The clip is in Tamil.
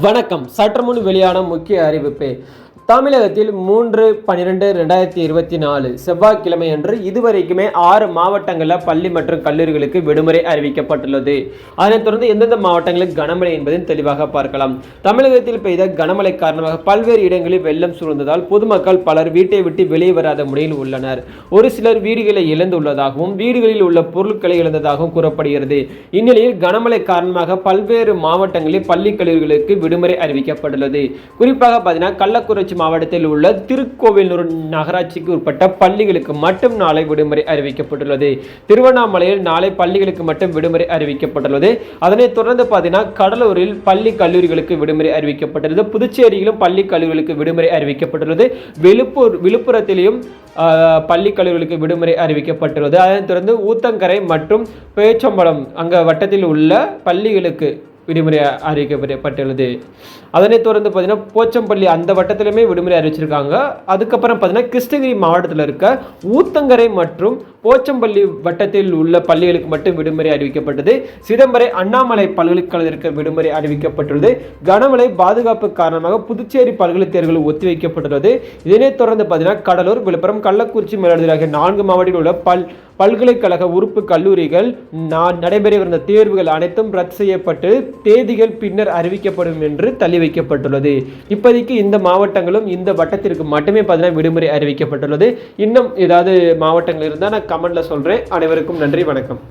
வணக்கம். சற்று முன் வெளியான முக்கிய அறிவிப்பு. தமிழகத்தில் 3/12/2024 செவ்வாய்க்கிழமை அன்று இதுவரைக்குமே 6 மாவட்டங்களில் பள்ளி மற்றும் கல்லூரிகளுக்கு விடுமுறை அறிவிக்கப்பட்டுள்ளது. அதனைத் தொடர்ந்து எந்தெந்த மாவட்டங்களில் கனமழை என்பதையும் தெளிவாக பார்க்கலாம். தமிழகத்தில் பெய்த கனமழை காரணமாக பல்வேறு இடங்களில் வெள்ளம் சூழ்ந்ததால் பொதுமக்கள் பலர் வீட்டை விட்டு வெளியே வராத முறையில் உள்ளனர். ஒரு சிலர் வீடுகளை இழந்துள்ளதாகவும் வீடுகளில் உள்ள பொருட்களை இழந்ததாகவும் கூறப்படுகிறது. இந்நிலையில் கனமழை காரணமாக பல்வேறு மாவட்டங்களில் பள்ளி கல்லூரிகளுக்கு விடுமுறை அறிவிக்கப்பட்டுள்ளது. குறிப்பாக பார்த்தீங்கன்னா கள்ளக்குறிச்சி மாவட்டத்தில் உள்ள திருக்கோவிலூர் நகராட்சிக்கு உட்பட்ட பள்ளிகளுக்கு மட்டும் நாளை விடுமுறை அறிவிக்கப்பட்டுள்ளது. திருவண்ணாமலையில் நாளை பள்ளிகளுக்கு மட்டும் விடுமுறை அறிவிக்கப்பட்டுள்ளது. அதனைத் தொடர்ந்து பார்த்தீங்கன்னா கடலூரில் பள்ளி கல்லூரிகளுக்கு விடுமுறை அறிவிக்கப்பட்டுள்ளது. புதுச்சேரியிலும் பள்ளி கல்லூரிகளுக்கு விடுமுறை அறிவிக்கப்பட்டுள்ளது. விழுப்புரத்திலும் பள்ளி கல்லூரிகளுக்கு விடுமுறை அறிவிக்கப்பட்டுள்ளது. அதனைத் தொடர்ந்து ஊத்தங்கரை மற்றும் பேச்சம்பலம் அங்க வட்டத்தில் உள்ள பள்ளிகளுக்கு விடுமுறை அறிவிக்கப்பட்டுள்ளது. அதனைத் தொடர்ந்து பார்த்தீங்கன்னா போச்சம்பள்ளி அந்த வட்டத்திலுமே விடுமுறை அறிவிச்சிருக்காங்க. அதுக்கப்புறம் பார்த்தீங்கன்னா கிருஷ்ணகிரி மாவட்டத்தில் இருக்க ஊத்தங்கரை மற்றும் போச்சம்பள்ளி வட்டத்தில் உள்ள பள்ளிகளுக்கு மட்டும் விடுமுறை அறிவிக்கப்பட்டது. சிதம்பரம் அண்ணாமலை பல்கலைக்கழகத்திற்கு விடுமுறை அறிவிக்கப்பட்டுள்ளது. கனமழை பாதுகாப்பு காரணமாக புதுச்சேரி பல்கலைக் தேர்வுகள் ஒத்திவைக்கப்பட்டுள்ளது. இதனைத் தொடர்ந்து பார்த்தீங்கன்னா கடலூர், விழுப்புரம், கள்ளக்குறிச்சி, மயிலாடுதுறை ஆகிய 4 மாவட்டத்தில் உள்ள பல்கலைக்கழக உறுப்பு கல்லூரிகள் நடைபெறவிருந்த தேர்வுகள் அனைத்தும் ரத்து செய்யப்பட்டு தேதிகள் பின்னர் அறிவிக்கப்படும் என்று தள்ளி வைக்கப்பட்டுள்ளது. இப்போதைக்கு இந்த மாவட்டங்களும் இந்த வட்டத்திற்கு மட்டுமே பார்த்தீங்கன்னா விடுமுறை அறிவிக்கப்பட்டுள்ளது. இன்னும் ஏதாவது மாவட்டங்கள் இருந்தால் நான் கமெண்ட்ல சொல்றேன். அனைவருக்கும் நன்றி, வணக்கம்.